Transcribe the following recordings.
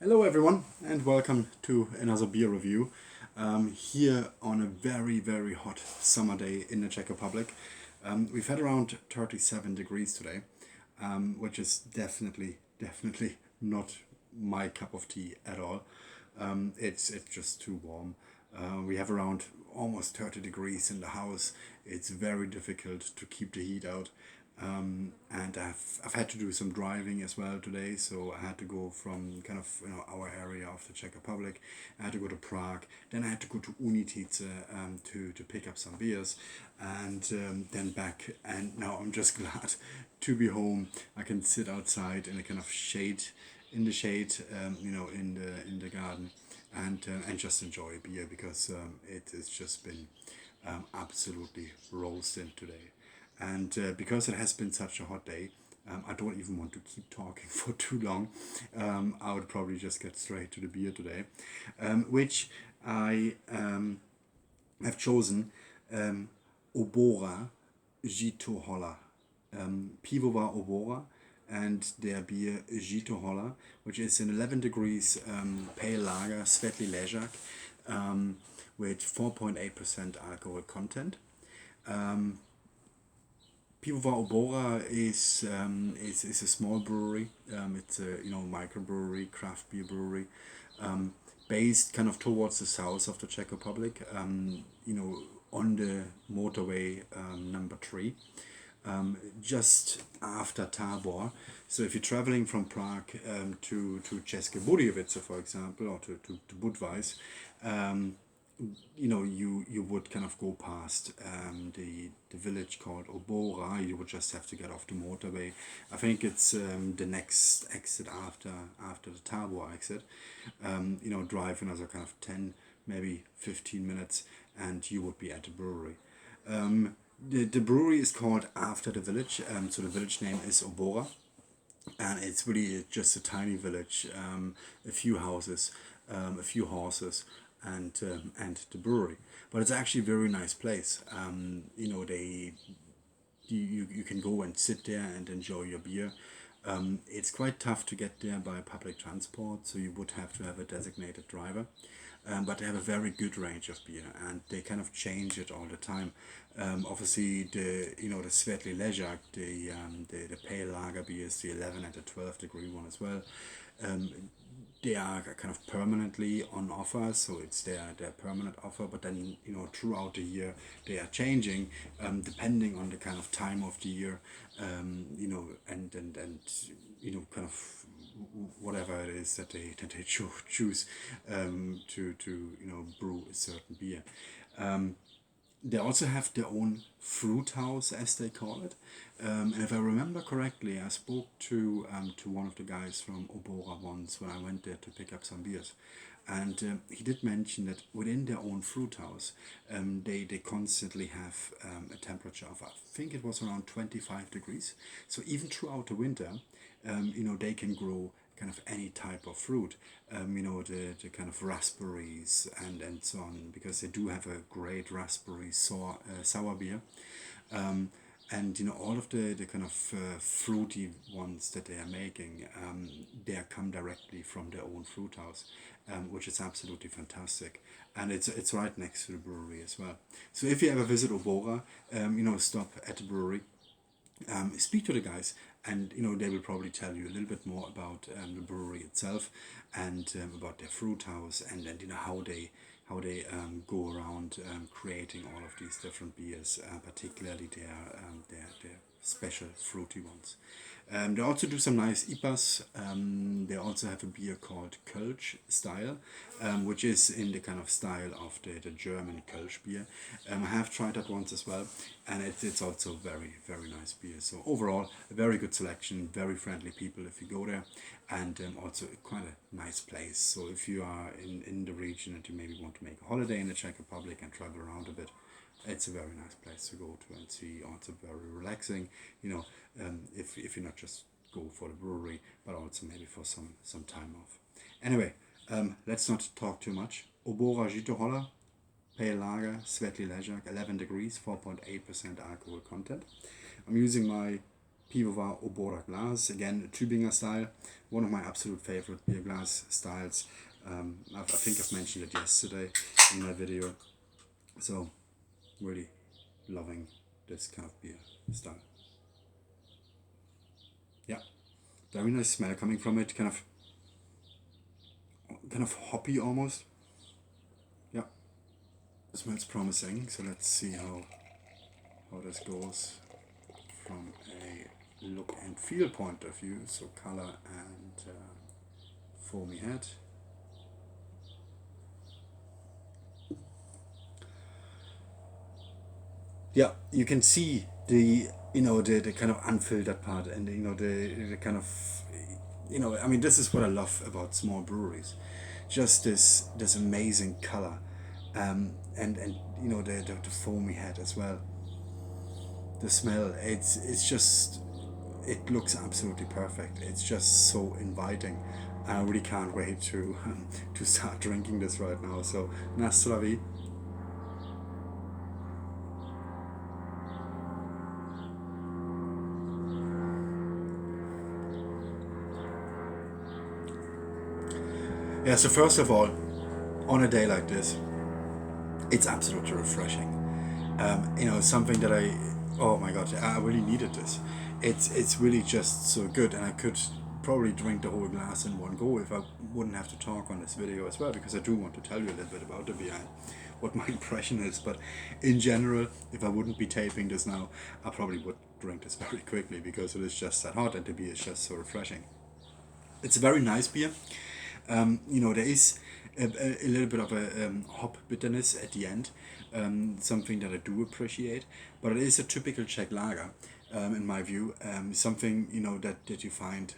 Hello everyone and welcome to another beer review here on a very hot summer day in the Czech Republic. We've had around 37 degrees today, which is definitely not my cup of tea at all. It's just too warm. We have around almost 30 degrees in the house. It's very difficult to keep the heat out. And I've had to do some driving as well today, so I had to go from kind of our area of the Czech Republic. I had to go to Prague, then I had to go to Unitica to pick up some beers, and then back. And now I'm just glad to be home. I can sit outside in a kind of shade, in the shade, in the garden, and just enjoy a beer because it has just been absolutely roasting today. And because it has been such a hot day, I don't even want to keep talking for too long. I would probably just get straight to the beer today, which I have chosen Obora Žitohola, Pivovar Obora, and their beer Žitohola, which is an 11 degrees pale lager, Světlý ležák, with 4.8% alcohol content. Pivovar Obora is a small brewery. It's a microbrewery, craft beer brewery, based kind of towards the south of the Czech Republic. On the motorway number 3, just after Tábor. So if you're traveling from Prague to České Budějovice, for example, or to Budweis, you would kind of go past the village called Obora. You would just have to get off the motorway. I think it's the next exit after the Tábor exit. Drive another kind of 10, maybe 15 minutes, and you would be at the brewery. The brewery is called after the village, so the village name is Obora, and it's really just a tiny village, a few houses, a few horses, and the brewery. But it's actually a very nice place. You can go and sit there and enjoy your beer. It's quite tough to get there by public transport, so you would have to have a designated driver. But they have a very good range of beer, and they kind of change it all the time. Obviously, the Světlý ležák, the pale lager beers, the 11 and the 12 degree one as well. They are kind of permanently on offer, so it's their permanent offer. But then throughout the year they are changing, depending on the kind of time of the year, and kind of whatever it is that they choose to brew a certain beer. They also have their own fruit house, as they call it. And if I remember correctly, I spoke to one of the guys from Obora once when I went there to pick up some beers. And he did mention that within their own fruit house, they constantly have a temperature of, I think it was around 25 degrees. So even throughout the winter, they can grow kind of any type of fruit, the kind of raspberries and so on, because they do have a great raspberry sour beer. And all of the kind of fruity ones that they are making, they come directly from their own fruit house, which is absolutely fantastic. And it's right next to the brewery as well. So if you ever visit Obora, stop at the brewery, speak to the guys, and they will probably tell you a little bit more about the brewery itself, and about their fruit house, and how they go around creating all of these different beers, particularly their special fruity ones. They also do some nice IPAs. They also have a beer called Kölsch style, which is in the kind of style of the German Kölsch beer. I have tried that once as well, and it's also very nice beer. So overall, a very good selection, very friendly people if you go there, and also quite a nice place. So if you are in the region and you maybe want to make a holiday in the Czech Republic and travel around a bit, it's a very nice place to go to and see. Also very relaxing, if you not just go for the brewery, but also maybe for some time off. Anyway, let's not talk too much. Obora Žitohola, pale lager, Světlý ležák, 11 degrees, 4.8% alcohol content. I'm using my Pivovar Obora glass, again Tübinger style, one of my absolute favorite beer glass styles. I think I've mentioned it yesterday in my video, so really loving this kind of beer style. Yeah, very nice smell coming from it, kind of hoppy almost. Yeah, it smells promising, so let's see how this goes from a look and feel point of view. So color and foamy head. Yeah, you can see the the kind of unfiltered part, and the kind of I mean, this is what I love about small breweries, just this amazing color, and the foamy head as well. The smell, it's just, it looks absolutely perfect. It's just so inviting. I really can't wait to to start drinking this right now. So Nastravi. Yeah, so first of all, on a day like this, it's absolutely refreshing. Something that oh my god, I really needed this. It's really just so good, and I could probably drink the whole glass in one go if I wouldn't have to talk on this video as well, because I do want to tell you a little bit about the beer and what my impression is. But in general, if I wouldn't be taping this now, I probably would drink this very quickly, because it is just that hot and the beer is just so refreshing. It's a very nice beer. There is a little bit of a hop bitterness at the end, something that I do appreciate, but it is a typical Czech lager, in my view. Something that you find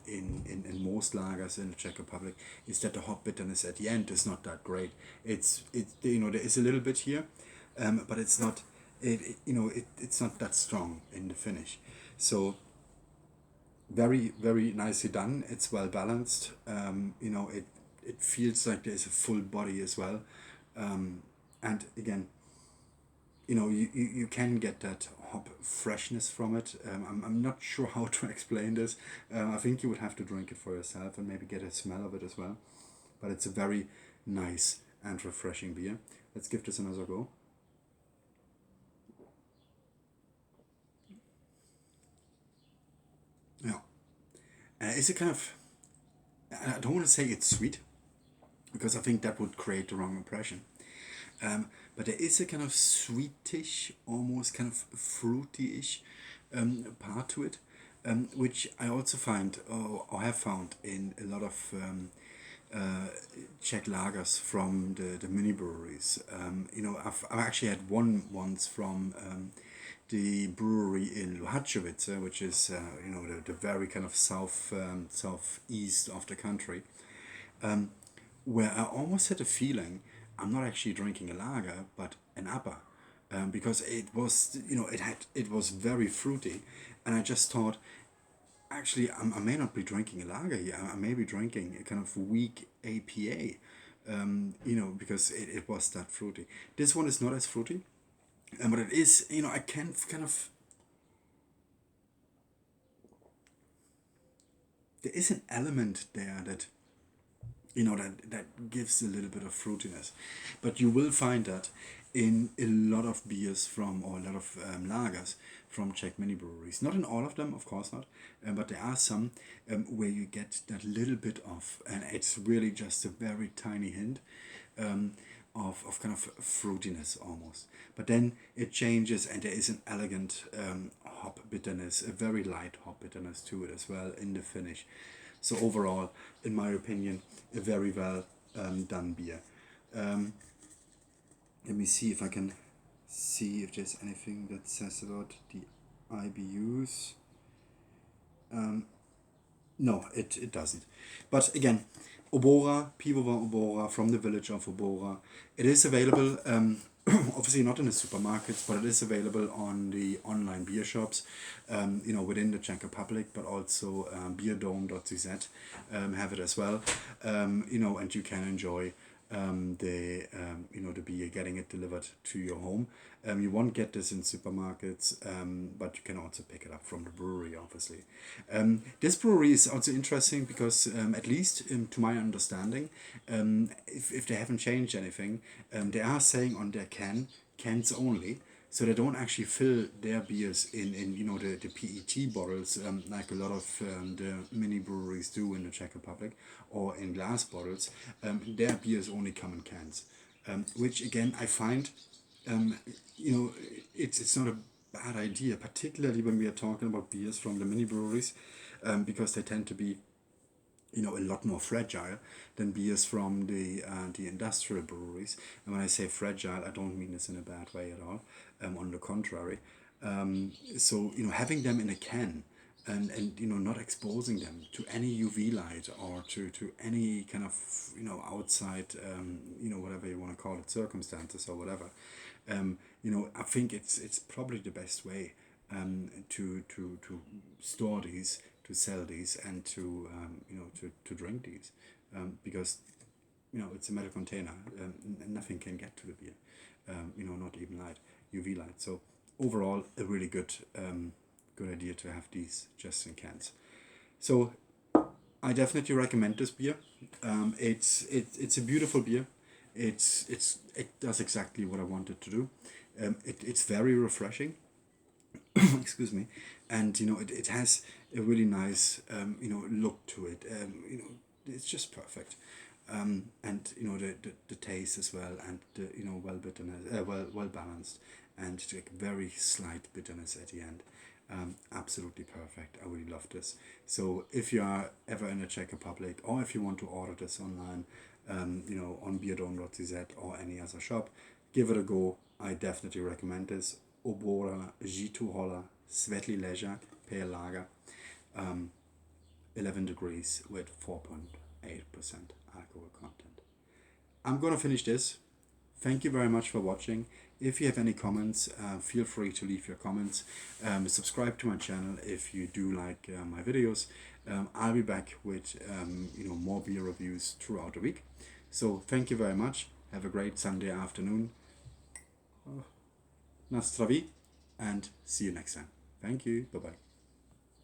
in most lagers in the Czech Republic is that the hop bitterness at the end is not that great. There is a little bit here, but it's not it's not that strong in the finish. So very, very nicely done. It's well balanced. It feels like there's a full body as well, and again, you can get that hop freshness from it. I'm not sure how to explain this. I think you would have to drink it for yourself and maybe get a smell of it as well. But it's a very nice and refreshing beer. Let's give this another go. Yeah. It's a kind of, I don't want to say it's sweet, because I think that would create the wrong impression. But there is a kind of sweetish, almost kind of fruity-ish part to it, which I also find, or have found in a lot of Czech lagers from the mini breweries. I've actually had one once from the brewery in Luhačovice, which is the very kind of southeast of the country, where I almost had a feeling I'm not actually drinking a lager but an APA, because it was it was very fruity, and I just thought, actually I may not be drinking a lager here. I may be drinking a kind of weak APA, because it was that fruity. This one is not as fruity. But it is, I can kind of, there is an element there that, that gives a little bit of fruitiness. But you will find that in a lot of beers or a lot of lagers from Czech mini breweries. Not in all of them, of course not, but there are some where you get that little bit of, and it's really just a very tiny hint, of kind of fruitiness almost. But then it changes, and there is an elegant hop bitterness, a very light hop bitterness to it as well in the finish. So overall, in my opinion, a very well done beer. Let me see if I can see if there's anything that says about the IBUs. No, it doesn't. But again, Obora, Pivovar Obora, from the village of Obora. It is available, obviously not in the supermarkets, but it is available on the online beer shops, within the Czech Republic, but also beerdome.cz have it as well, and you can enjoy the beer, getting it delivered to your home. You won't get this in supermarkets, but you can also pick it up from the brewery, obviously. This brewery is also interesting because, at least to my understanding, if they haven't changed anything, they are saying on their cans only. So they don't actually fill their beers in the PET bottles, like a lot of the mini breweries do in the Czech Republic, or in glass bottles. Their beers only come in cans, which again I find, it's not a bad idea, particularly when we are talking about beers from the mini breweries, because they tend to be a lot more fragile than beers from the industrial breweries. And when I say fragile, I don't mean this in a bad way at all. On the contrary, so having them in a can, and not exposing them to any UV light, or to any kind of outside, whatever you want to call it, circumstances or whatever, I think it's probably the best way to store these, to sell these, and to to drink these, because it's a metal container, and nothing can get to the beer, not even light, UV light. So overall, a really good idea to have these just in cans. So I definitely recommend this beer. It's a beautiful beer. It does exactly what I wanted to do. It's very refreshing. Excuse me. And it has a really nice look to it. It's just perfect. And the taste as well, and the well bitterness, well balanced, and like very slight bitterness at the end. Absolutely perfect. I really love this. So if you are ever in the Czech Republic, or if you want to order this online, on beerdome.cz or any other shop, give it a go. I definitely recommend this. Obora Žitohola Světlý ležák, pale lager, 11 degrees with 4.8% alcohol content. I'm gonna finish this. Thank you very much for watching. If you have any comments, feel free to leave your comments. Subscribe to my channel if you do like my videos. I'll be back with more beer reviews throughout the week. So thank you very much. Have a great Sunday afternoon. Na zdraví, and see you next time. Thank you. Bye bye.